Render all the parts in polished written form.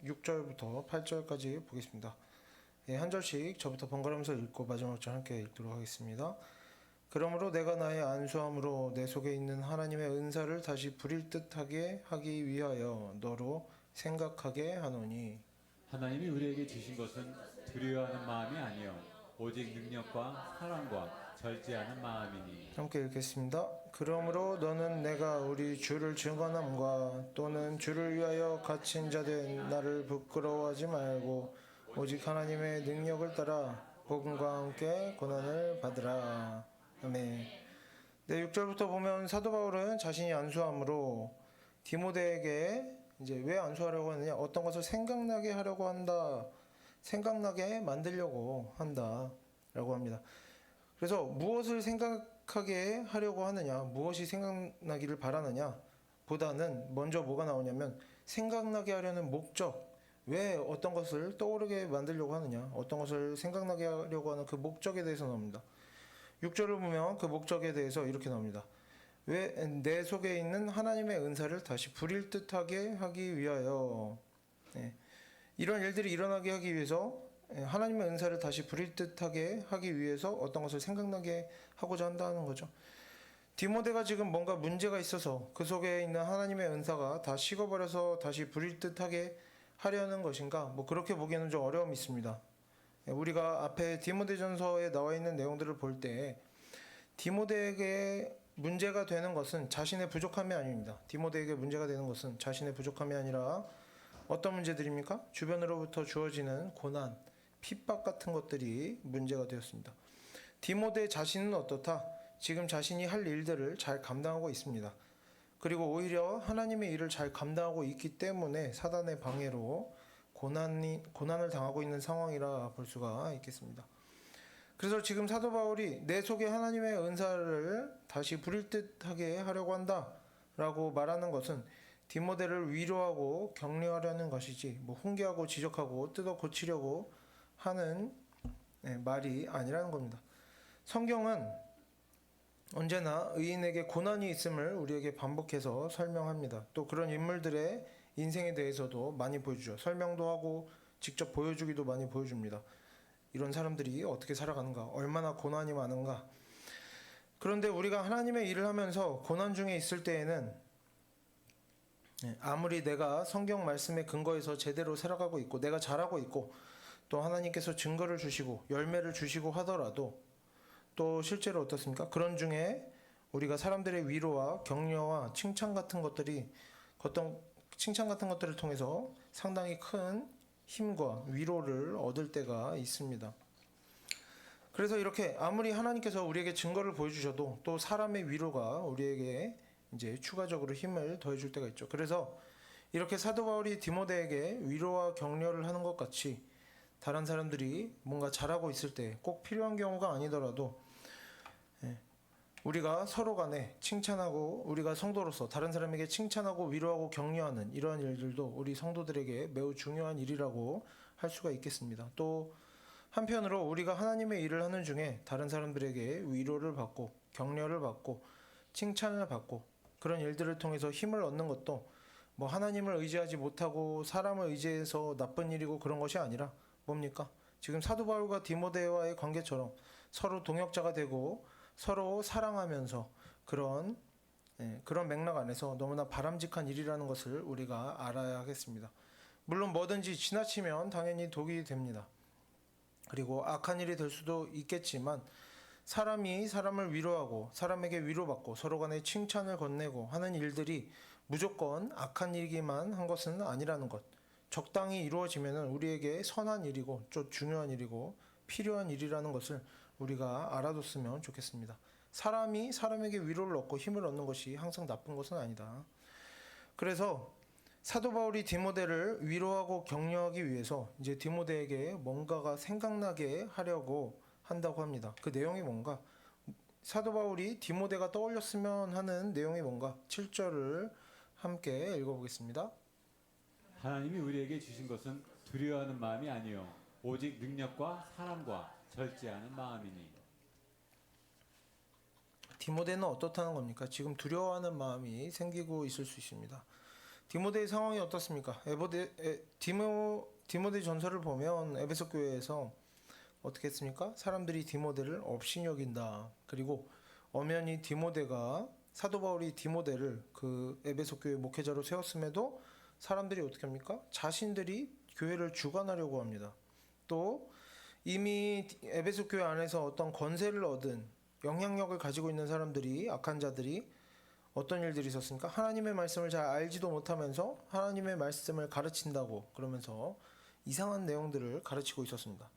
6절부터 8절까지 보겠습니다. 예, 한 절씩 저부터 번갈아가면서 읽고 마지막 절 함께 읽도록 하겠습니다. 그러므로 내가 나의 안수함으로 내 속에 있는 하나님의 은사를 다시 부릴 듯하게 하기 위하여 너로 생각하게 하노니. 하나님이 우리에게 주신 것은 두려워하는 마음이 아니요 오직 능력과 사랑과 절제하는 마음이니. 함께 읽겠습니다. 그러므로 너는 내가 우리 주를 증언함과 또는 주를 위하여 갇힌 자 된 나를 부끄러워하지 말고 오직 하나님의 능력을 따라 복음과 함께 고난을 받으라. 아멘. 네, 6절부터 보면 사도 바울은 자신이 안수함으로 디모데에게 이제 왜 안수하려고 하느냐, 어떤 것을 생각나게 하려고 한다, 생각나게 만들려고 한다라고 합니다. 그래서 무엇을 생각하게 하려고 하느냐, 무엇이 생각나기를 바라느냐 보다는 먼저 뭐가 나오냐면 생각나게 하려는 목적, 왜 어떤 것을 떠오르게 만들려고 하느냐, 어떤 것을 생각나게 하려고 하는 그 목적에 대해서 나옵니다. 6절을 보면 그 목적에 대해서 이렇게 나옵니다. 왜 내 속에 있는 하나님의 은사를 다시 부릴 듯하게 하기 위하여. 네. 이런 일들이 일어나게 하기 위해서, 하나님의 은사를 다시 부릴 듯하게 하기 위해서 어떤 것을 생각나게 하고자 한다는 거죠. 디모데가 지금 뭔가 문제가 있어서 그 속에 있는 하나님의 은사가 다 식어버려서 다시 부릴 듯하게 하려는 것인가, 뭐 그렇게 보기에는 좀 어려움이 있습니다. 우리가 앞에 디모데전서에 나와 있는 내용들을 볼 때 디모데에게 문제가 되는 것은 자신의 부족함이 아닙니다. 디모데에게 문제가 되는 것은 자신의 부족함이 아니라 어떤 문제들입니까? 주변으로부터 주어지는 고난, 핍박 같은 것들이 문제가 되었습니다. 디모데 자신은 어떻다? 지금 자신이 할 일들을 잘 감당하고 있습니다. 그리고 오히려 하나님의 일을 잘 감당하고 있기 때문에 사단의 방해로 고난을 당하고 있는 상황이라 볼 수가 있겠습니다. 그래서 지금 사도 바울이 내 속에 하나님의 은사를 다시 부릴 듯하게 하려고 한다 라고 말하는 것은 디모데를 위로하고 격려하려는 것이지, 뭐 훈계하고 지적하고 뜯어 고치려고 하는 말이 아니라는 겁니다. 성경은 언제나 의인에게 고난이 있음을 우리에게 반복해서 설명합니다. 또 그런 인물들의 인생에 대해서도 많이 보여주죠. 설명도 하고 직접 보여주기도 많이 보여줍니다. 이런 사람들이 어떻게 살아가는가, 얼마나 고난이 많은가. 그런데 우리가 하나님의 일을 하면서 고난 중에 있을 때에는 아무리 내가 성경 말씀에 근거해서 제대로 살아가고 있고 내가 잘하고 있고 또 하나님께서 증거를 주시고 열매를 주시고 하더라도 또 실제로 어떻습니까? 그런 중에 우리가 사람들의 위로와 격려와 칭찬 같은 것들을 통해서 상당히 큰 힘과 위로를 얻을 때가 있습니다. 그래서 이렇게 아무리 하나님께서 우리에게 증거를 보여주셔도 또 사람의 위로가 우리에게 이제 추가적으로 힘을 더해줄 때가 있죠. 그래서 이렇게 사도 바울이 디모데에게 위로와 격려를 하는 것 같이 다른 사람들이 뭔가 잘하고 있을 때 꼭 필요한 경우가 아니더라도 우리가 서로 간에 칭찬하고, 우리가 성도로서 다른 사람에게 칭찬하고 위로하고 격려하는 이러한 일들도 우리 성도들에게 매우 중요한 일이라고 할 수가 있겠습니다. 또 한편으로 우리가 하나님의 일을 하는 중에 다른 사람들에게 위로를 받고 격려를 받고 칭찬을 받고 그런 일들을 통해서 힘을 얻는 것도 뭐 하나님을 의지하지 못하고 사람을 의지해서 나쁜 일이고 그런 것이 아니라 뭡니까? 지금 사도 바울과 디모데와의 관계처럼 서로 동역자가 되고 서로 사랑하면서 그런 맥락 안에서 너무나 바람직한 일이라는 것을 우리가 알아야 하겠습니다. 물론 뭐든지 지나치면 당연히 독이 됩니다. 그리고 악한 일이 될 수도 있겠지만 사람이 사람을 위로하고 사람에게 위로받고 서로 간에 칭찬을 건네고 하는 일들이 무조건 악한 일이기만 한 것은 아니라는 것, 적당히 이루어지면 우리에게 선한 일이고 좀 중요한 일이고 필요한 일이라는 것을 우리가 알아뒀으면 좋겠습니다. 사람이 사람에게 위로를 얻고 힘을 얻는 것이 항상 나쁜 것은 아니다. 그래서 사도 바울이 디모데를 위로하고 격려하기 위해서 이제 디모데에게 뭔가가 생각나게 하려고 한다고 합니다. 그 내용이 뭔가, 사도 바울이 디모데가 떠올렸으면 하는 내용이 뭔가, 7절을 함께 읽어보겠습니다. 하나님이 우리에게 주신 것은 두려워하는 마음이 아니요 오직 능력과 사랑과 절제하는 마음이니. 디모데는 어떻다는 겁니까? 지금 두려워하는 마음이 생기고 있을 수 있습니다. 디모데의 상황이 어떻습니까? 디모데 전서를 보면 에베소 교회에서 어떻게 했습니까? 사람들이 디모데를 업신여긴다. 그리고 엄연히 디모데가 사도 바울이 디모데를 그 에베소 교회 목회자로 세웠음에도 사람들이 어떻게 합니까? 자신들이 교회를 주관하려고 합니다. 또 이미 에베소 교회 안에서 어떤 권세를 얻은 영향력을 가지고 있는 사람들이, 악한 자들이 어떤 일들이 있었습니까? 하나님의 말씀을 잘 알지도 못하면서 하나님의 말씀을 가르친다고 그러면서 이상한 내용들을 가르치고 있었습니다.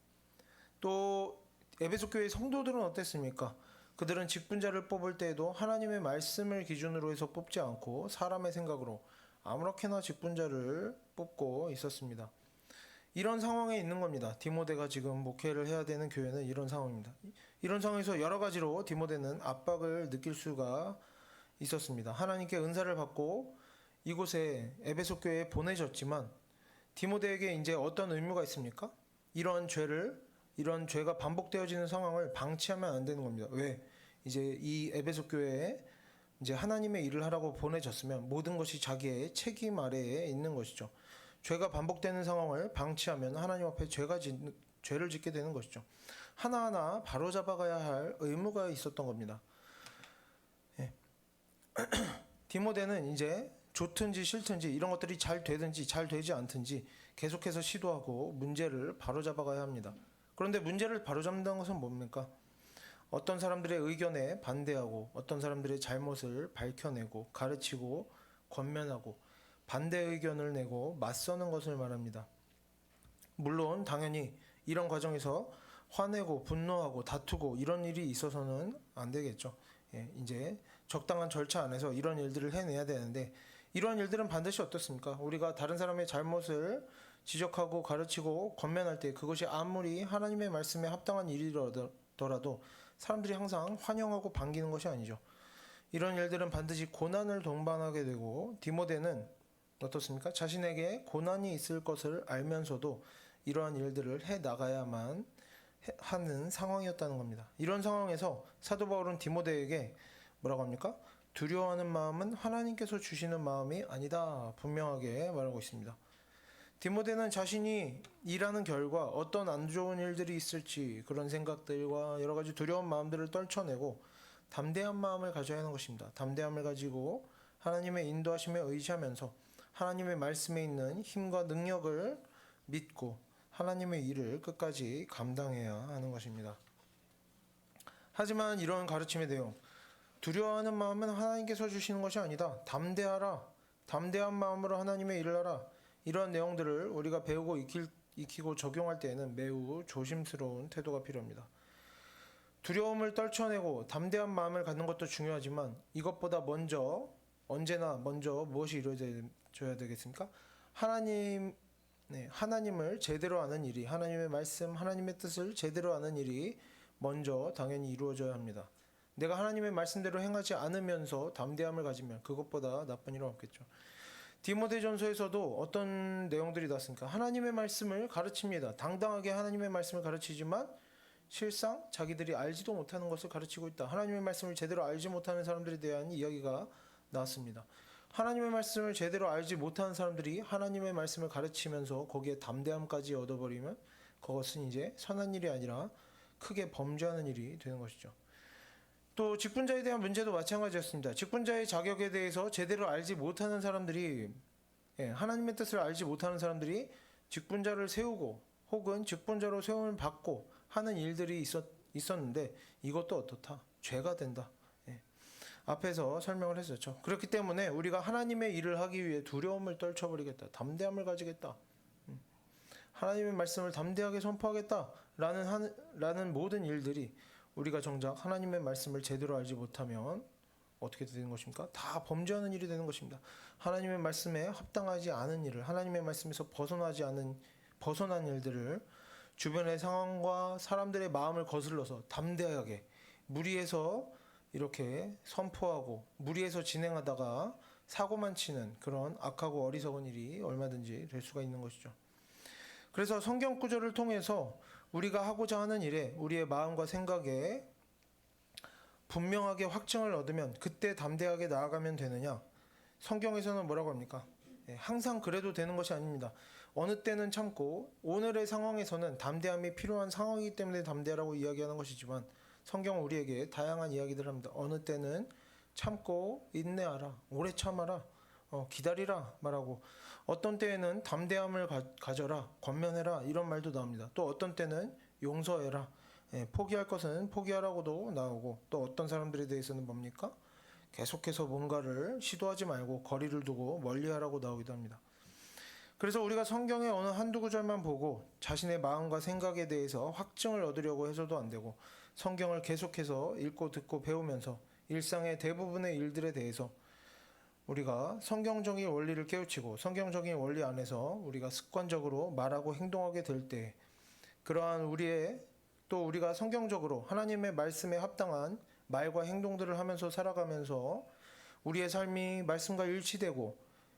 또 에베소 교회 성도들은 어땠습니까? 그들은 직분자를 뽑을 때에도 하나님의 말씀을 기준으로 해서 뽑지 않고 사람의 생각으로 아무렇게나 직분자를 뽑고 있었습니다. 이런 상황에 있는 겁니다. 디모데가 지금 목회를 해야 되는 교회는 이런 상황입니다. 이런 상황에서 여러 가지로 디모데는 압박을 느낄 수가 있었습니다. 하나님께 은사를 받고 이곳에 에베소 교회에 보내졌지만 디모데에게 이제 어떤 의무가 있습니까? 이런 죄가 반복되어지는 상황을 방치하면 안 되는 겁니다. 왜? 이제 이 에베소 교회에 이제 하나님의 일을 하라고 보내졌으면 모든 것이 자기의 책임 아래에 있는 것이죠. 죄가 반복되는 상황을 방치하면 하나님 앞에 죄를 짓게 되는 것이죠. 하나하나 바로잡아가야 할 의무가 있었던 겁니다. 예. 디모데는 이제 좋든지 싫든지 이런 것들이 잘 되든지 잘 되지 않든지 계속해서 시도하고 문제를 바로잡아가야 합니다. 그런데 문제를 바로잡는다는 것은 뭡니까? 어떤 사람들의 의견에 반대하고 어떤 사람들의 잘못을 밝혀내고 가르치고 권면하고 반대 의견을 내고 맞서는 것을 말합니다. 물론 당연히 이런 과정에서 화내고 분노하고 다투고 이런 일이 있어서는 안 되겠죠. 이제 적당한 절차 안에서 이런 일들을 해내야 되는데 이러한 일들은 반드시 어떻습니까? 우리가 다른 사람의 잘못을 지적하고 가르치고 권면할 때 그것이 아무리 하나님의 말씀에 합당한 일이더라도 사람들이 항상 환영하고 반기는 것이 아니죠. 이런 일들은 반드시 고난을 동반하게 되고 디모데는 어떻습니까? 자신에게 고난이 있을 것을 알면서도 이러한 일들을 해 나가야만 하는 상황이었다는 겁니다. 이런 상황에서 사도 바울은 디모데에게 뭐라고 합니까? 두려워하는 마음은 하나님께서 주시는 마음이 아니다. 분명하게 말하고 있습니다. 디모데는 자신이 일하는 결과 어떤 안 좋은 일들이 있을지 그런 생각들과 여러 가지 두려운 마음들을 떨쳐내고 담대한 마음을 가져야 하는 것입니다. 담대함을 가지고 하나님의 인도하심에 의지하면서 하나님의 말씀에 있는 힘과 능력을 믿고 하나님의 일을 끝까지 감당해야 하는 것입니다. 하지만 이런 가르침의 내용, 두려워하는 마음은 하나님께서 주시는 것이 아니다. 담대하라. 담대한 마음으로 하나님의 일을 하라. 이런 내용들을 우리가 배우고 익히고 적용할 때에는 매우 조심스러운 태도가 필요합니다. 두려움을 떨쳐내고 담대한 마음을 갖는 것도 중요하지만 이것보다 언제나 먼저 무엇이 이루어져야 되겠습니까? 하나님을 제대로 아는 일이, 하나님의 말씀, 하나님의 뜻을 제대로 아는 일이 먼저 당연히 이루어져야 합니다. 내가 하나님의 말씀대로 행하지 않으면서 담대함을 가지면 그것보다 나쁜 일은 없겠죠. 디모데전서에서도 어떤 내용들이 나왔습니까? 하나님의 말씀을 가르칩니다. 당당하게 하나님의 말씀을 가르치지만 실상 자기들이 알지도 못하는 것을 가르치고 있다. 하나님의 말씀을 제대로 알지 못하는 사람들에 대한 이야기가 나왔습니다. 하나님의 말씀을 제대로 알지 못하는 사람들이 하나님의 말씀을 가르치면서 거기에 담대함까지 얻어버리면 그것은 이제 선한 일이 아니라 크게 범죄하는 일이 되는 것이죠. 또 직분자에 대한 문제도 마찬가지였습니다. 직분자의 자격에 대해서 제대로 알지 못하는 사람들이 하나님의 뜻을 알지 못하는 사람들이 직분자를 세우고 혹은 직분자로 세움을 받고 하는 일들이 있었는데 이것도 어떻다? 죄가 된다. 앞에서 설명을 했었죠. 그렇기 때문에 우리가 하나님의 일을 하기 위해 두려움을 떨쳐버리겠다. 담대함을 가지겠다. 하나님의 말씀을 담대하게 선포하겠다. 라는 모든 일들이 우리가 정작 하나님의 말씀을 제대로 알지 못하면 어떻게 되는 것입니까? 다 범죄하는 일이 되는 것입니다. 하나님의 말씀에 합당하지 않은 일을, 하나님의 말씀에서 벗어난 일들을 주변의 상황과 사람들의 마음을 거슬러서 담대하게 무리해서 이렇게 선포하고 무리해서 진행하다가 사고만 치는 그런 악하고 어리석은 일이 얼마든지 될 수가 있는 것이죠. 그래서 성경 구절을 통해서 우리가 하고자 하는 일에 우리의 마음과 생각에 분명하게 확증을 얻으면 그때 담대하게 나아가면 되느냐? 성경에서는 뭐라고 합니까? 항상 그래도 되는 것이 아닙니다. 어느 때는 참고 오늘의 상황에서는 담대함이 필요한 상황이기 때문에 담대하라고 이야기하는 것이지만 성경은 우리에게 다양한 이야기들을 합니다. 어느 때는 참고 인내하라, 오래 참아라, 기다리라 말하고 어떤 때에는 담대함을 가져라, 권면해라 이런 말도 나옵니다. 또 어떤 때는 용서해라, 포기할 것은 포기하라고도 나오고 또 어떤 사람들에 대해서는 뭡니까? 계속해서 뭔가를 시도하지 말고 거리를 두고 멀리하라고 나오기도 합니다. 그래서 우리가 성경의 어느 한두 구절만 보고 자신의 마음과 생각에 대해서 확증을 얻으려고 해서도 안 되고 성경을 계속해서 읽고 듣고 배우면서 일상의 대부분의 일들에 대해서 우리가 성경적인 원리를 깨우치고 성경적인 원리 안에서 우리가 습관적으로 말하고 행동하게 될 때 그러한 우리가 성경적으로 하나님의 말씀에 합당한 말과 행동들을 하면서 살아가면서 우리의 삶이 말씀과 일치되고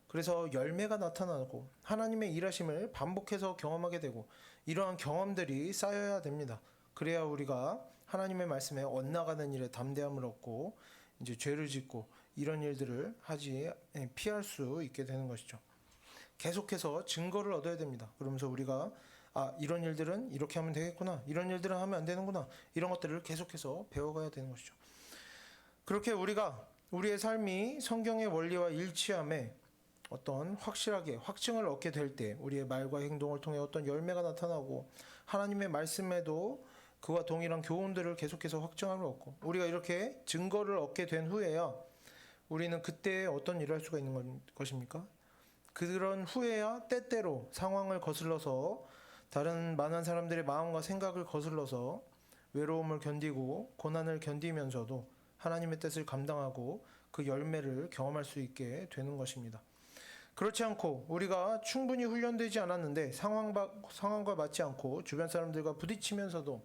그래서 열매가 나타나고 하나님의 일하심을 반복해서 경험하게 되고 이러한 경험들이 쌓여야 됩니다. 그래야 우리가 하나님의 말씀에 엇나가는 일에 담대함을 얻고 이제 죄를 짓고 이런 일들을 피할 수 있게 되는 것이죠. 계속해서 증거를 얻어야 됩니다. 그러면서 우리가 이런 일들은 이렇게 하면 되겠구나. 이런 일들은 하면 안 되는구나. 이런 것들을 계속해서 배워가야 되는 것이죠. 그렇게 우리가 우리의 삶이 성경의 원리와 일치함에 어떤 확실하게 확증을 얻게 될 때 우리의 말과 행동을 통해 어떤 열매가 나타나고 하나님의 말씀에도 그와 동일한 교훈들을 계속해서 확증함을 얻고 우리가 이렇게 증거를 얻게 된 후에야 우리는 그때 어떤 일을 할 수가 있는 것입니까? 그런 후에야 때때로 상황을 거슬러서 다른 많은 사람들의 마음과 생각을 거슬러서 외로움을 견디고 고난을 견디면서도 하나님의 뜻을 감당하고 그 열매를 경험할 수 있게 되는 것입니다. 그렇지 않고 우리가 충분히 훈련되지 않았는데 상황과 맞지 않고 주변 사람들과 부딪히면서도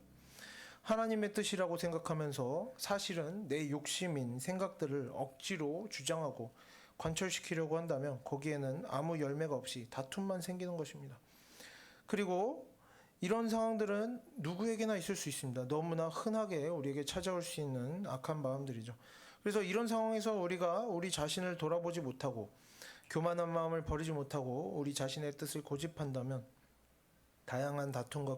하나님의 뜻이라고 생각하면서 사실은 내 욕심인 생각들을 억지로 주장하고 관철시키려고 한다면 거기에는 아무 열매가 없이 다툼만 생기는 것입니다. 그리고 이런 상황들은 누구에게나 있을 수 있습니다. 너무나 흔하게 우리에게 찾아올 수 있는 악한 마음들이죠. 그래서 이런 상황에서 우리가 우리 자신을 돌아보지 못하고 교만한 마음을 버리지 못하고 우리 자신의 뜻을 고집한다면 다양한 다툼과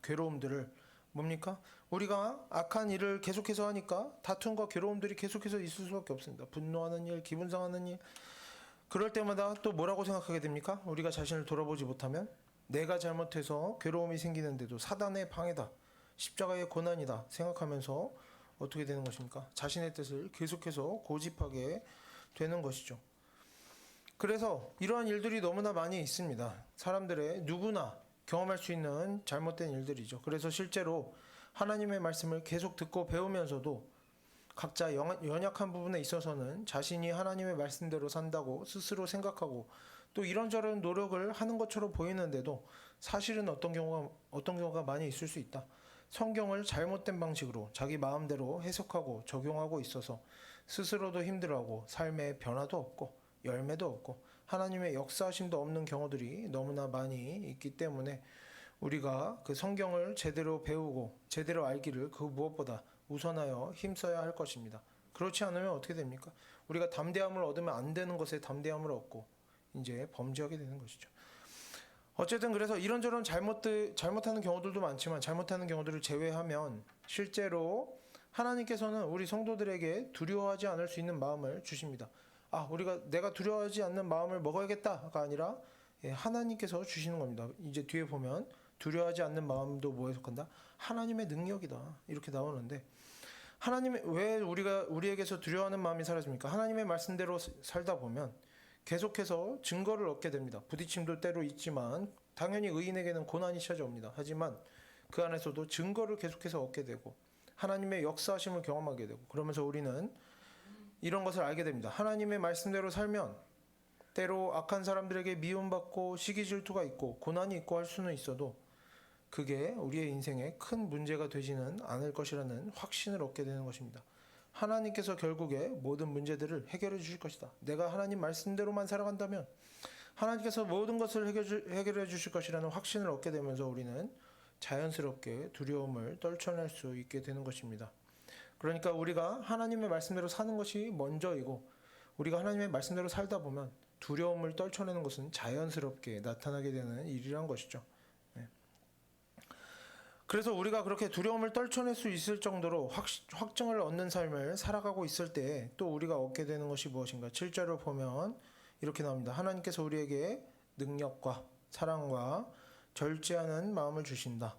괴로움들을 뭡니까? 우리가 악한 일을 계속해서 하니까 다툼과 괴로움들이 계속해서 있을 수밖에 없습니다. 분노하는 일, 기분 상하는 일. 그럴 때마다 또 뭐라고 생각하게 됩니까? 우리가 자신을 돌아보지 못하면 내가 잘못해서 괴로움이 생기는데도 사단의 방해다, 십자가의 고난이다 생각하면서 어떻게 되는 것입니까? 자신의 뜻을 계속해서 고집하게 되는 것이죠. 그래서 이러한 일들이 너무나 많이 있습니다. 사람들의 누구나 경험할 수 있는 잘못된 일들이죠. 그래서 실제로 하나님의 말씀을 계속 듣고 배우면서도 각자 연약한 부분에 있어서는 자신이 하나님의 말씀대로 산다고 스스로 생각하고 또 이런저런 노력을 하는 것처럼 보이는데도 사실은 어떤 경우가 많이 있을 수 있다. 성경을 잘못된 방식으로 자기 마음대로 해석하고 적용하고 있어서 스스로도 힘들어하고 삶에 변화도 없고 열매도 없고 하나님의 역사하심도 없는 경우들이 너무나 많이 있기 때문에 우리가 그 성경을 제대로 배우고 제대로 알기를 그 무엇보다 우선하여 힘써야 할 것입니다. 그렇지 않으면 어떻게 됩니까? 우리가 담대함을 얻으면 안 되는 것에 담대함을 얻고 이제 범죄하게 되는 것이죠. 어쨌든 그래서 이런저런 잘못하는 경우들도 많지만 잘못하는 경우들을 제외하면 실제로 하나님께서는 우리 성도들에게 두려워하지 않을 수 있는 마음을 주십니다. 내가 두려워하지 않는 마음을 먹어야겠다가 아니라 하나님께서 주시는 겁니다. 이제 뒤에 보면 두려워하지 않는 마음도 뭐에 속한다? 하나님의 능력이다. 이렇게 나오는데 왜 우리에게서 두려워하는 마음이 사라집니까? 하나님의 말씀대로 살다 보면 계속해서 증거를 얻게 됩니다. 부딪힘도 때로 있지만 당연히 의인에게는 고난이 찾아옵니다. 하지만 그 안에서도 증거를 계속해서 얻게 되고 하나님의 역사하심을 경험하게 되고 그러면서 우리는 이런 것을 알게 됩니다. 하나님의 말씀대로 살면 때로 악한 사람들에게 미움받고 시기 질투가 있고 고난이 있고 할 수는 있어도 그게 우리의 인생에 큰 문제가 되지는 않을 것이라는 확신을 얻게 되는 것입니다. 하나님께서 결국에 모든 문제들을 해결해 주실 것이다. 내가 하나님 말씀대로만 살아간다면 하나님께서 모든 것을 해결해 주실 것이라는 확신을 얻게 되면서 우리는 자연스럽게 두려움을 떨쳐낼 수 있게 되는 것입니다. 그러니까 우리가 하나님의 말씀대로 사는 것이 먼저이고 우리가 하나님의 말씀대로 살다 보면 두려움을 떨쳐내는 것은 자연스럽게 나타나게 되는 일이란 것이죠. 예. 그래서 우리가 그렇게 두려움을 떨쳐낼 수 있을 정도로 확증을 얻는 삶을 살아가고 있을 때 또 우리가 얻게 되는 것이 무엇인가? 7절을 보면 이렇게 나옵니다. 하나님께서 우리에게 능력과 사랑과 절제하는 마음을 주신다.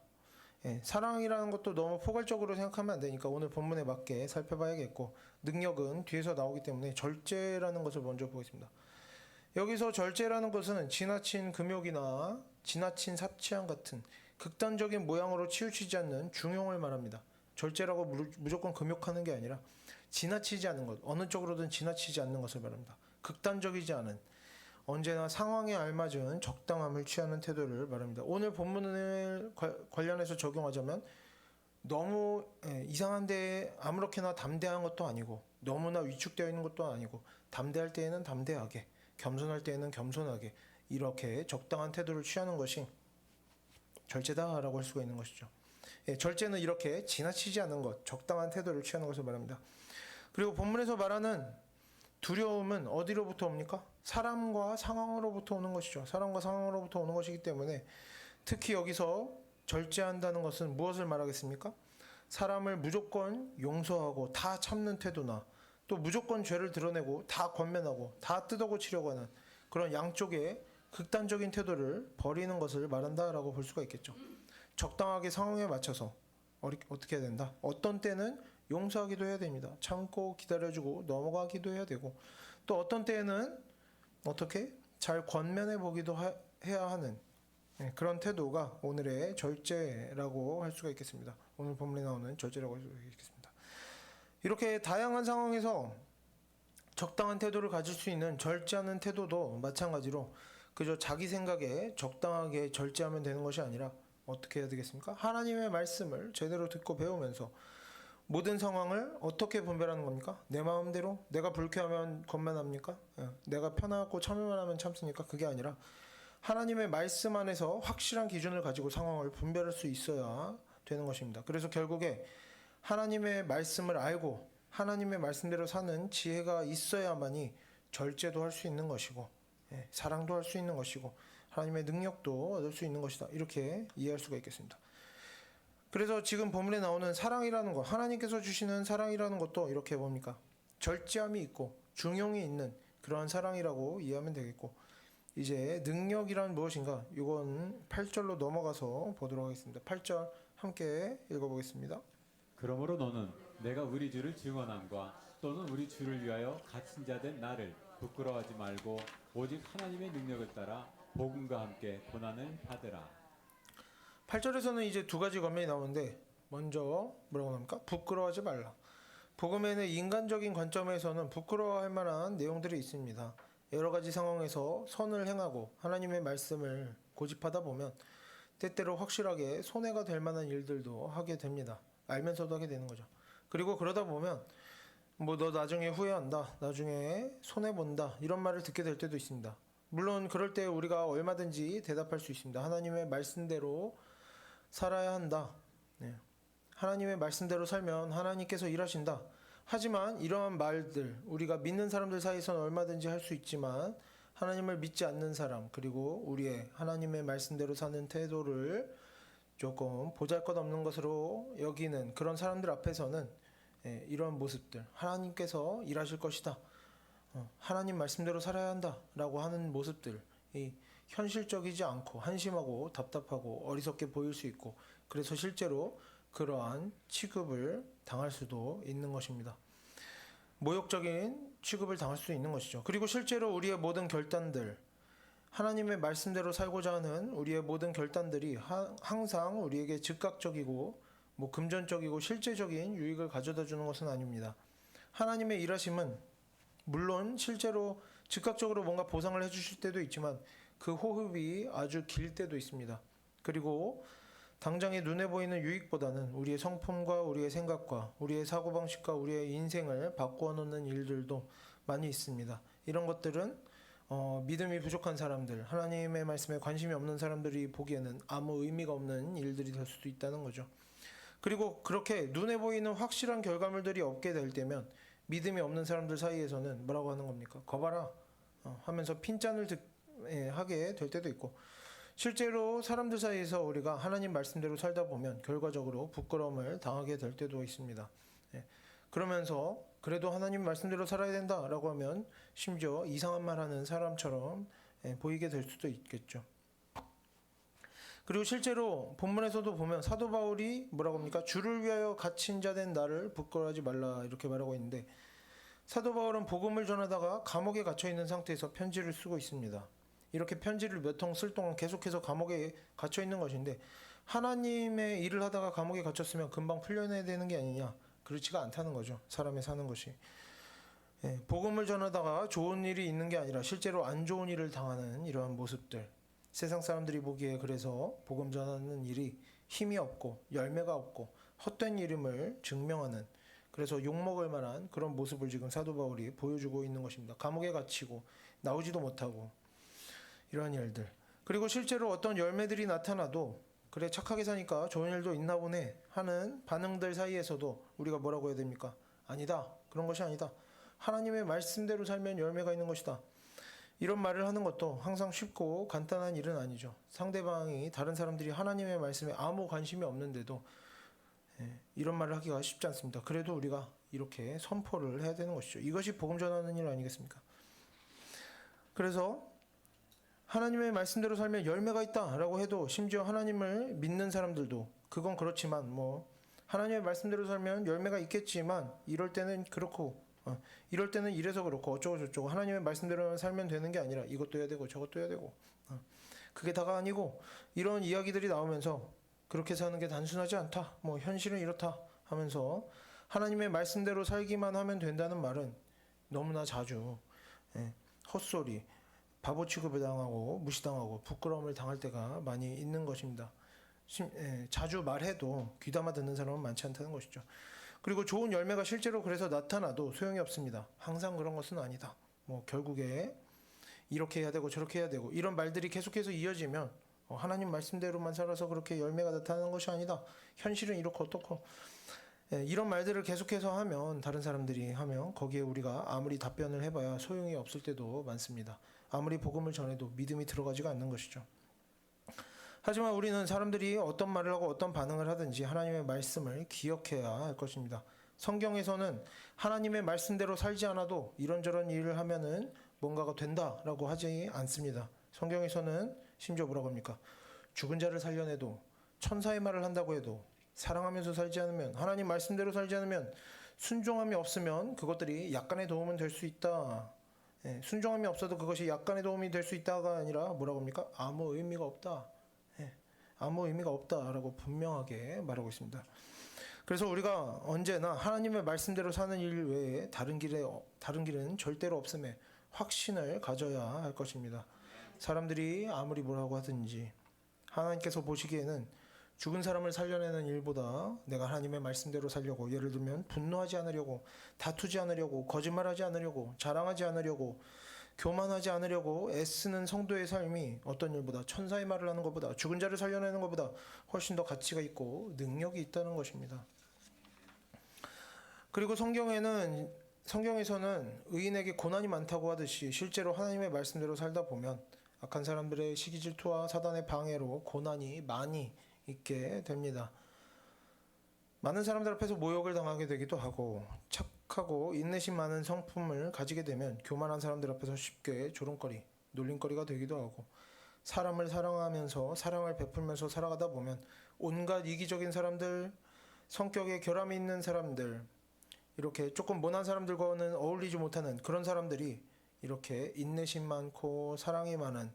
예, 사랑이라는 것도 너무 포괄적으로 생각하면 안 되니까 오늘 본문에 맞게 살펴봐야겠고, 능력은 뒤에서 나오기 때문에 절제라는 것을 먼저 보겠습니다. 여기서 절제라는 것은 지나친 금욕이나 지나친 사치함 같은 극단적인 모양으로 치우치지 않는 중용을 말합니다. 절제라고 무조건 금욕하는 게 아니라 지나치지 않는 것, 어느 쪽으로든 지나치지 않는 것을 말합니다. 극단적이지 않은, 언제나 상황에 알맞은 적당함을 취하는 태도를 말합니다. 오늘 본문을 관련해서 적용하자면 너무 이상한데 아무렇게나 담대한 것도 아니고 너무나 위축되어 있는 것도 아니고, 담대할 때에는 담대하게, 겸손할 때에는 겸손하게, 이렇게 적당한 태도를 취하는 것이 절제다라고 할 수가 있는 것이죠. 예, 절제는 이렇게 지나치지 않은 것, 적당한 태도를 취하는 것을 말합니다. 그리고 본문에서 말하는 두려움은 어디로부터 옵니까? 사람과 상황으로부터 오는 것이죠. 사람과 상황으로부터 오는 것이기 때문에 특히 여기서 절제한다는 것은 무엇을 말하겠습니까? 사람을 무조건 용서하고 다 참는 태도나 또 무조건 죄를 드러내고 다 권면하고 다 뜯어고치려고 하는 그런 양쪽의 극단적인 태도를 버리는 것을 말한다라고 볼 수가 있겠죠. 적당하게 상황에 맞춰서 어떻게 해야 된다? 어떤 때는 용서하기도 해야 됩니다. 참고 기다려주고 넘어가기도 해야 되고, 또 어떤 때에는 어떻게 잘 권면해 보기도 해야 하는 그런 태도가 오늘의 절제라고 할 수가 있겠습니다. 오늘 본문에 나오는 절제라고 할 수가 있겠습니다. 이렇게 다양한 상황에서 적당한 태도를 가질 수 있는 절제하는 태도도 마찬가지로 그저 자기 생각에 적당하게 절제하면 되는 것이 아니라 어떻게 해야 되겠습니까? 하나님의 말씀을 제대로 듣고 배우면서 모든 상황을 어떻게 분별하는 겁니까? 내 마음대로? 내가 불쾌하면 권면합니까? 내가 편하고 참을만 하면 참습니까? 그게 아니라 하나님의 말씀 안에서 확실한 기준을 가지고 상황을 분별할 수 있어야 되는 것입니다. 그래서 결국에 하나님의 말씀을 알고 하나님의 말씀대로 사는 지혜가 있어야만이 절제도 할 수 있는 것이고, 사랑도 할 수 있는 것이고, 하나님의 능력도 얻을 수 있는 것이다. 이렇게 이해할 수가 있겠습니다. 그래서 지금 본문에 나오는 사랑이라는 것, 하나님께서 주시는 사랑이라는 것도 이렇게 뭡니까? 절제함이 있고 중용이 있는 그러한 사랑이라고 이해하면 되겠고, 이제 능력이란 무엇인가? 이건 8절로 넘어가서 보도록 하겠습니다. 8절 함께 읽어보겠습니다. 그러므로 너는 내가 우리 주를 증언함과 또는 우리 주를 위하여 갇힌 자 된 나를 부끄러워하지 말고 오직 하나님의 능력을 따라 복음과 함께 고난을 받으라. 8절에서는 이제 두 가지 권면이 나오는데, 먼저 뭐라고 합니까? 부끄러워하지 말라. 복음에는 인간적인 관점에서는 부끄러워할 만한 내용들이 있습니다. 여러 가지 상황에서 선을 행하고 하나님의 말씀을 고집하다 보면 때때로 확실하게 손해가 될 만한 일들도 하게 됩니다. 알면서도 하게 되는 거죠. 그리고 그러다 보면 뭐 너 나중에 후회한다, 나중에 손해본다, 이런 말을 듣게 될 때도 있습니다. 물론 그럴 때 우리가 얼마든지 대답할 수 있습니다. 하나님의 말씀대로 살아야 한다. 하나님의 말씀대로 살면 하나님께서 일하신다. 하지만 이러한 말들, 우리가 믿는 사람들 사이에서는 얼마든지 할 수 있지만 하나님을 믿지 않는 사람, 그리고 우리의 하나님의 말씀대로 사는 태도를 조금 보잘것없는 것으로 여기는 그런 사람들 앞에서는 이런 모습들, 하나님께서 일하실 것이다, 하나님 말씀대로 살아야 한다 라고 하는 모습들이 현실적이지 않고 한심하고 답답하고 어리석게 보일 수 있고, 그래서 실제로 그러한 취급을 당할 수도 있는 것입니다. 모욕적인 취급을 당할 수 있는 것이죠. 그리고 실제로 우리의 모든 결단들, 하나님의 말씀대로 살고자 하는 우리의 모든 결단들이 항상 우리에게 즉각적이고 금전적이고 실제적인 유익을 가져다 주는 것은 아닙니다. 하나님의 일하심은 물론 실제로 즉각적으로 뭔가 보상을 해주실 때도 있지만 그 호흡이 아주 길 때도 있습니다. 그리고 당장의 눈에 보이는 유익보다는 우리의 성품과 우리의 생각과 우리의 사고방식과 우리의 인생을 바꾸어 놓는 일들도 많이 있습니다. 이런 것들은 믿음이 부족한 사람들, 하나님의 말씀에 관심이 없는 사람들이 보기에는 아무 의미가 없는 일들이 될 수도 있다는 거죠. 그리고 그렇게 눈에 보이는 확실한 결과물들이 없게 될 때면 믿음이 없는 사람들 사이에서는 뭐라고 하는 겁니까? 거봐라, 하면서 핀잔을 하게 될 때도 있고, 실제로 사람들 사이에서 우리가 하나님 말씀대로 살다 보면 결과적으로 부끄러움을 당하게 될 때도 있습니다. 그러면서 그래도 하나님 말씀대로 살아야 된다라고 하면 심지어 이상한 말 하는 사람처럼 보이게 될 수도 있겠죠. 그리고 실제로 본문에서도 보면 사도 바울이 뭐라고 합니까? 주를 위하여 갇힌 자 된 나를 부끄러워하지 말라 이렇게 말하고 있는데, 사도 바울은 복음을 전하다가 감옥에 갇혀 있는 상태에서 편지를 쓰고 있습니다. 이렇게 편지를 몇 통 쓸 동안 계속해서 감옥에 갇혀 있는 것인데, 하나님의 일을 하다가 감옥에 갇혔으면 금방 풀려내야 되는 게 아니냐? 그렇지가 않다는 거죠. 사람이 사는 것이. 복음을 전하다가 좋은 일이 있는 게 아니라 실제로 안 좋은 일을 당하는 이러한 모습들. 세상 사람들이 보기에 그래서 복음 전하는 일이 힘이 없고 열매가 없고 헛된 이름을 증명하는, 그래서 욕먹을 만한 그런 모습을 지금 사도 바울이 보여주고 있는 것입니다. 감옥에 갇히고 나오지도 못하고 이러한 일들. 그리고 실제로 어떤 열매들이 나타나도 그래 착하게 사니까 좋은 일도 있나 보네 하는 반응들 사이에서도 우리가 뭐라고 해야 됩니까? 아니다. 그런 것이 아니다. 하나님의 말씀대로 살면 열매가 있는 것이다. 이런 말을 하는 것도 항상 쉽고 간단한 일은 아니죠. 상대방이 다른 사람들이 하나님의 말씀에 아무 관심이 없는데도 이런 말을 하기가 쉽지 않습니다. 그래도 우리가 이렇게 선포를 해야 되는 것이죠. 이것이 복음 전하는 일 아니겠습니까? 그래서 하나님의 말씀대로 살면 열매가 있다라고 해도 심지어 하나님을 믿는 사람들도 그건 그렇지만 하나님의 말씀대로 살면 열매가 있겠지만 이럴 때는 그렇고 이럴 때는 이래서 그렇고 어쩌고 저쩌고 하나님의 말씀대로 살면 되는 게 아니라 이것도 해야 되고 저것도 해야 되고 그게 다가 아니고 이런 이야기들이 나오면서 그렇게 사는 게 단순하지 않다. 현실은 이렇다 하면서 하나님의 말씀대로 살기만 하면 된다는 말은 너무나 자주 헛소리, 바보 취급을 당하고 무시당하고 부끄러움을 당할 때가 많이 있는 것입니다. 자주 말해도 귀담아 듣는 사람은 많지 않다는 것이죠. 그리고 좋은 열매가 실제로 그래서 나타나도 소용이 없습니다. 항상 그런 것은 아니다. 결국에 이렇게 해야 되고 저렇게 해야 되고 이런 말들이 계속해서 이어지면 하나님 말씀대로만 살아서 그렇게 열매가 나타나는 것이 아니다. 현실은 이렇고 어떻고 이런 말들을 계속해서 하면 다른 사람들이 하면 거기에 우리가 아무리 답변을 해봐야 소용이 없을 때도 많습니다. 아무리 복음을 전해도 믿음이 들어가지가 않는 것이죠. 하지만 우리는 사람들이 어떤 말을 하고 어떤 반응을 하든지 하나님의 말씀을 기억해야 할 것입니다. 성경에서는 하나님의 말씀대로 살지 않아도 이런저런 일을 하면은 뭔가가 된다라고 하지 않습니다. 성경에서는 심지어 뭐라고 합니까? 죽은 자를 살려내도 천사의 말을 한다고 해도 사랑하면서 살지 않으면 하나님 말씀대로 살지 않으면 순종함이 없으면 그것들이 약간의 도움은 될 수 있다. 순종함이 없어도 그것이 약간의 도움이 될 수 있다가 아니라 뭐라고 합니까? 아무 의미가 없다. 아무 의미가 없다라고 분명하게 말하고 있습니다. 그래서 우리가 언제나 하나님의 말씀대로 사는 일 외에 다른 길은 절대로 없음에 확신을 가져야 할 것입니다. 사람들이 아무리 뭐라고 하든지 하나님께서 보시기에는 죽은 사람을 살려내는 일보다 내가 하나님의 말씀대로 살려고, 예를 들면 분노하지 않으려고, 다투지 않으려고, 거짓말하지 않으려고, 자랑하지 않으려고, 교만하지 않으려고 애쓰는 성도의 삶이 어떤 일보다, 천사의 말을 하는 것보다, 죽은 자를 살려내는 것보다 훨씬 더 가치가 있고 능력이 있다는 것입니다. 그리고 성경에서는 의인에게 고난이 많다고 하듯이 실제로 하나님의 말씀대로 살다 보면 악한 사람들의 시기 질투와 사단의 방해로 고난이 많이 있게 됩니다. 많은 사람들 앞에서 모욕을 당하게 되기도 하고, 착하고 인내심 많은 성품을 가지게 되면 교만한 사람들 앞에서 쉽게 조롱거리, 놀림거리가 되기도 하고, 사람을 사랑하면서 사랑을 베풀면서 살아가다 보면 온갖 이기적인 사람들, 성격에 결함이 있는 사람들, 이렇게 조금 모난 사람들과는 어울리지 못하는 그런 사람들이 이렇게 인내심 많고 사랑이 많은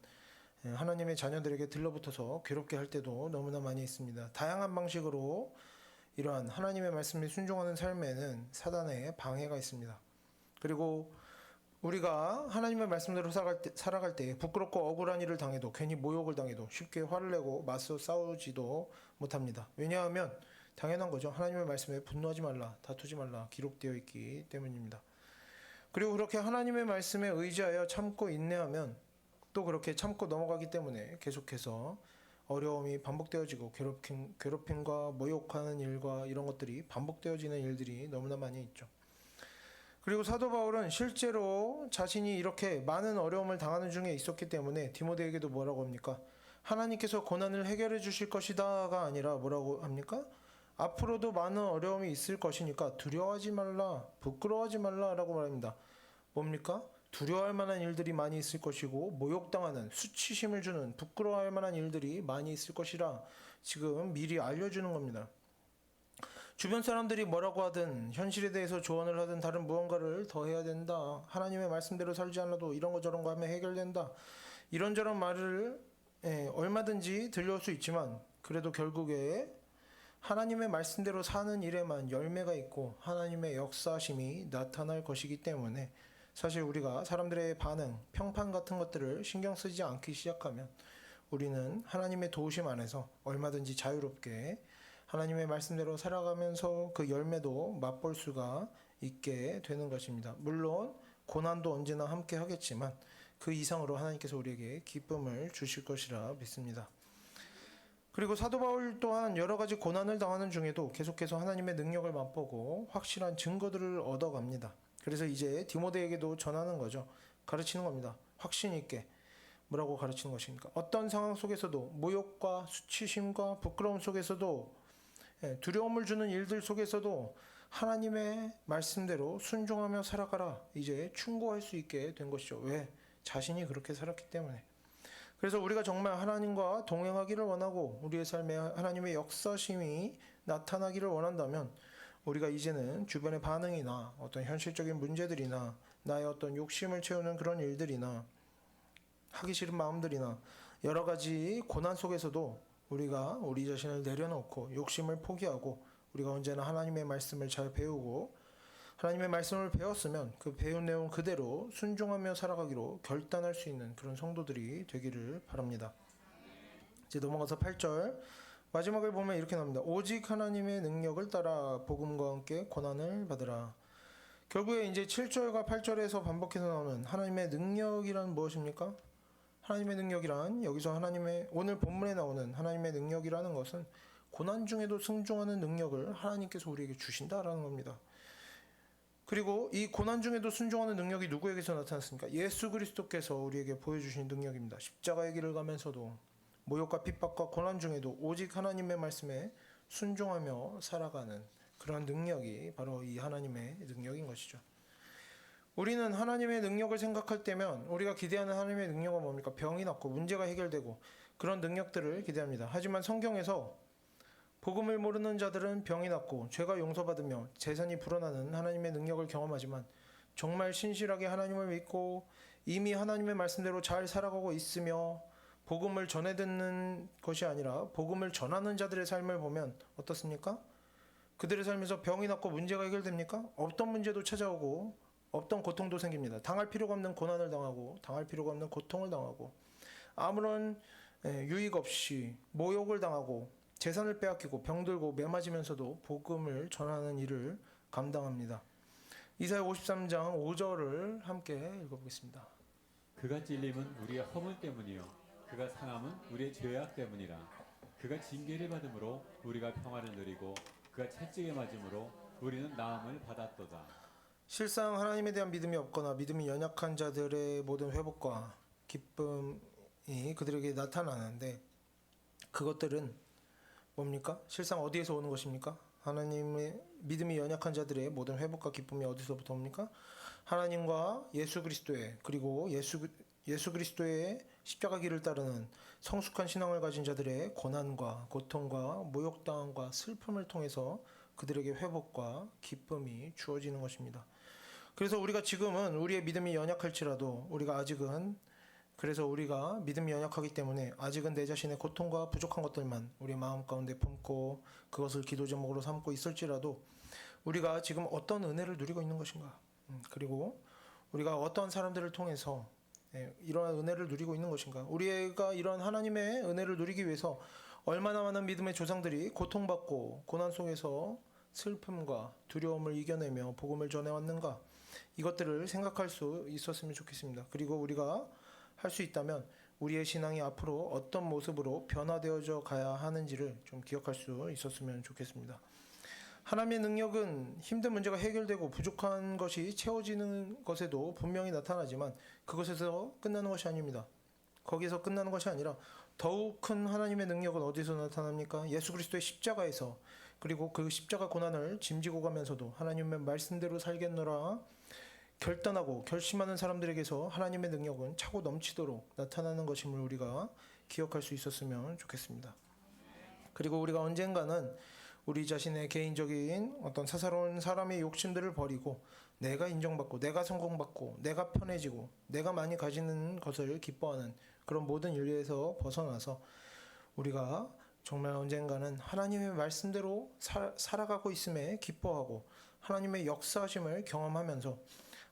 하나님의 자녀들에게 들러붙어서 괴롭게 할 때도 너무나 많이 있습니다. 다양한 방식으로 이러한 하나님의 말씀에 순종하는 삶에는 사단의 방해가 있습니다. 그리고 우리가 하나님의 말씀대로 살아갈 때 부끄럽고 억울한 일을 당해도, 괜히 모욕을 당해도 쉽게 화를 내고 맞서 싸우지도 못합니다. 왜냐하면 당연한 거죠. 하나님의 말씀에 분노하지 말라, 다투지 말라 기록되어 있기 때문입니다. 그리고 그렇게 하나님의 말씀에 의지하여 참고 인내하면 또 그렇게 참고 넘어가기 때문에 계속해서 어려움이 반복되어지고 괴롭힘과 모욕하는 일과 이런 것들이 반복되어지는 일들이 너무나 많이 있죠. 그리고 사도 바울은 실제로 자신이 이렇게 많은 어려움을 당하는 중에 있었기 때문에 디모데에게도 뭐라고 합니까? 하나님께서 고난을 해결해 주실 것이다가 아니라 뭐라고 합니까? 앞으로도 많은 어려움이 있을 것이니까 두려워하지 말라, 부끄러워하지 말라라고 말합니다. 뭡니까? 두려워할 만한 일들이 많이 있을 것이고 모욕당하는, 수치심을 주는, 부끄러워할 만한 일들이 많이 있을 것이라 지금 미리 알려주는 겁니다. 주변 사람들이 뭐라고 하든 현실에 대해서 조언을 하든 다른 무언가를 더 해야 된다. 하나님의 말씀대로 살지 않아도 이런 거 저런 거 하면 해결된다. 이런저런 말을 얼마든지 들려올 수 있지만 그래도 결국에 하나님의 말씀대로 사는 일에만 열매가 있고 하나님의 역사심이 나타날 것이기 때문에 사실 우리가 사람들의 반응, 평판 같은 것들을 신경 쓰지 않기 시작하면 우리는 하나님의 도우심 안에서 얼마든지 자유롭게 하나님의 말씀대로 살아가면서 그 열매도 맛볼 수가 있게 되는 것입니다. 물론 고난도 언제나 함께 하겠지만 그 이상으로 하나님께서 우리에게 기쁨을 주실 것이라 믿습니다. 그리고 사도 바울 또한 여러 가지 고난을 당하는 중에도 계속해서 하나님의 능력을 맛보고 확실한 증거들을 얻어갑니다. 그래서 이제 디모데에게도 전하는 거죠. 가르치는 겁니다. 확신 있게. 뭐라고 가르치는 것입니까? 어떤 상황 속에서도 모욕과 수치심과 부끄러움 속에서도 두려움을 주는 일들 속에서도 하나님의 말씀대로 순종하며 살아가라. 이제 충고할 수 있게 된 것이죠. 왜? 자신이 그렇게 살았기 때문에. 그래서 우리가 정말 하나님과 동행하기를 원하고 우리의 삶에 하나님의 역사심이 나타나기를 원한다면 우리가 이제는 주변의 반응이나 어떤 현실적인 문제들이나 나의 어떤 욕심을 채우는 그런 일들이나 하기 싫은 마음들이나 여러 가지 고난 속에서도 우리가 우리 자신을 내려놓고 욕심을 포기하고 우리가 언제나 하나님의 말씀을 잘 배우고 하나님의 말씀을 배웠으면 그 배운 내용 그대로 순종하며 살아가기로 결단할 수 있는 그런 성도들이 되기를 바랍니다. 이제 넘어가서 8절 마지막을 보면 이렇게 나옵니다. 오직 하나님의 능력을 따라 복음과 함께 고난을 받으라. 결국에 이제 7절과 8절에서 반복해서 나오는 하나님의 능력이란 무엇입니까? 하나님의 능력이란 여기서 하나님의 오늘 본문에 나오는 하나님의 능력이라는 것은 고난 중에도 승종하는 능력을 하나님께서 우리에게 주신다라는 겁니다. 그리고 이 고난 중에도 순종하는 능력이 누구에게서 나타났습니까? 예수 그리스도께서 우리에게 보여주신 능력입니다. 십자가의 길을 가면서도 모욕과 핍박과 고난 중에도 오직 하나님의 말씀에 순종하며 살아가는 그런 능력이 바로 이 하나님의 능력인 것이죠. 우리는 하나님의 능력을 생각할 때면 우리가 기대하는 하나님의 능력은 뭡니까? 병이 낫고 문제가 해결되고 그런 능력들을 기대합니다. 하지만 성경에서 복음을 모르는 자들은 병이 낫고 죄가 용서받으며 재산이 불어나는 하나님의 능력을 경험하지만 정말 신실하게 하나님을 믿고 이미 하나님의 말씀대로 잘 살아가고 있으며 복음을 전해 듣는 것이 아니라 복음을 전하는 자들의 삶을 보면 어떻습니까? 그들의 삶에서 병이 낫고 문제가 해결됩니까? 없던 문제도 찾아오고 없던 고통도 생깁니다. 당할 필요가 없는 고난을 당하고 당할 필요가 없는 고통을 당하고 아무런 유익 없이 모욕을 당하고 재산을 빼앗기고 병들고 매맞으면서도 복음을 전하는 일을 감당합니다. 이사야 53장 5절을 함께 읽어보겠습니다. 그가 찔림은 우리의 허물 때문이요 그가 상함은 우리의 죄악 때문이라. 그가 징계를 받음으로 우리가 평화를 누리고 그가 채찍에 맞음으로 우리는 나음을 받았도다. 실상 하나님에 대한 믿음이 없거나 믿음이 연약한 자들의 모든 회복과 기쁨이 그들에게 나타나는데 그것들은 뭡니까? 실상 어디에서 오는 것입니까? 하나님의 믿음이 연약한 자들의 모든 회복과 기쁨이 어디서부터 옵니까? 하나님과 예수 그리스도의 그리고 예수 그리스도의 십자가 길을 따르는 성숙한 신앙을 가진 자들의 고난과 고통과 모욕당함과 슬픔을 통해서 그들에게 회복과 기쁨이 주어지는 것입니다. 그래서 우리가 지금은 우리의 믿음이 연약할지라도 우리가 믿음이 연약하기 때문에 아직은 내 자신의 고통과 부족한 것들만 우리 마음 가운데 품고 그것을 기도 제목으로 삼고 있을지라도 우리가 지금 어떤 은혜를 누리고 있는 것인가? 그리고 우리가 어떤 사람들을 통해서 이러한 은혜를 누리고 있는 것인가? 우리가 이런 하나님의 은혜를 누리기 위해서 얼마나 많은 믿음의 조상들이 고통받고 고난 속에서 슬픔과 두려움을 이겨내며 복음을 전해왔는가? 이것들을 생각할 수 있었으면 좋겠습니다. 그리고 우리가 할 수 있다면 우리의 신앙이 앞으로 어떤 모습으로 변화되어져 가야 하는지를 좀 기억할 수 있었으면 좋겠습니다. 하나님의 능력은 힘든 문제가 해결되고 부족한 것이 채워지는 것에도 분명히 나타나지만 그것에서 끝나는 것이 아닙니다. 거기서 끝나는 것이 아니라 더욱 큰 하나님의 능력은 어디서 나타납니까? 예수 그리스도의 십자가에서. 그리고 그 십자가 고난을 짐지고 가면서도 하나님의 말씀대로 살겠노라 결단하고 결심하는 사람들에게서 하나님의 능력은 차고 넘치도록 나타나는 것임을 우리가 기억할 수 있었으면 좋겠습니다. 그리고 우리가 언젠가는 우리 자신의 개인적인 어떤 사사로운 사람의 욕심들을 버리고 내가 인정받고 내가 성공받고 내가 편해지고 내가 많이 가지는 것을 기뻐하는 그런 모든 인류에서 벗어나서 우리가 정말 언젠가는 하나님의 말씀대로 살아가고 있음에 기뻐하고 하나님의 역사하심을 경험하면서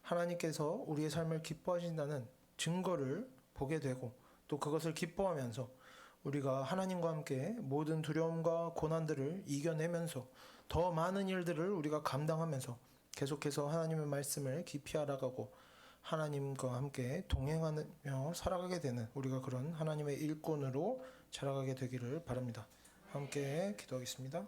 하나님께서 우리의 삶을 기뻐하신다는 증거를 보게 되고 또 그것을 기뻐하면서 우리가 하나님과 함께 모든 두려움과 고난들을 이겨내면서 더 많은 일들을 우리가 감당하면서 계속해서 하나님의 말씀을 깊이 알아가고 하나님과 함께 동행하며 살아가게 되는 우리가 그런 하나님의 일꾼으로 자라가게 되기를 바랍니다. 함께 기도하겠습니다.